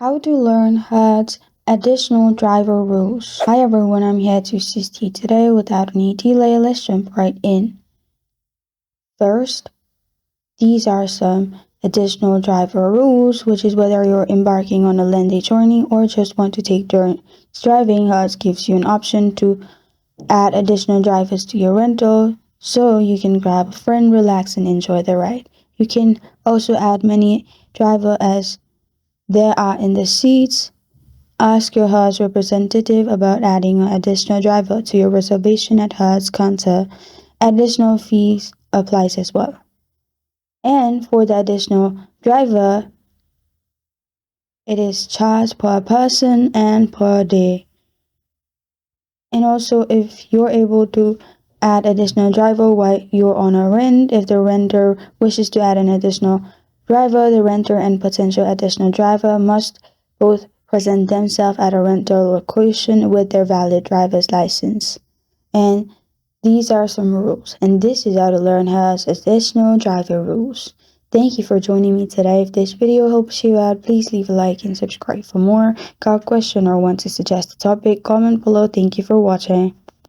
How to learn Hertz additional driver rules. Hi everyone, I'm here to assist you today without any delay. Let's jump right in. First, these are some additional driver rules, which is whether you're embarking on a lengthy journey or just want to take turns driving. Hertz gives you an option to add additional drivers to your rental so you can grab a friend, relax, and enjoy the ride. You can also add many drivers as there are in the seats. Ask your Hertz representative about adding an additional driver to your reservation at Hertz counter. Additional fees applies as well. And for the additional driver, it is charged per person and per day. And also, if you're able to add additional driver while you're on a rent, if the renter wishes to add an additional driver, the renter and potential additional driver must both present themselves at a rental location with their valid driver's license. And these are some rules, and this is how to learn Hertz additional driver rules. Thank you for joining me today. If this video helps you out, please leave a like and subscribe for more. Got a question or want to suggest a topic? Comment below. Thank you for watching.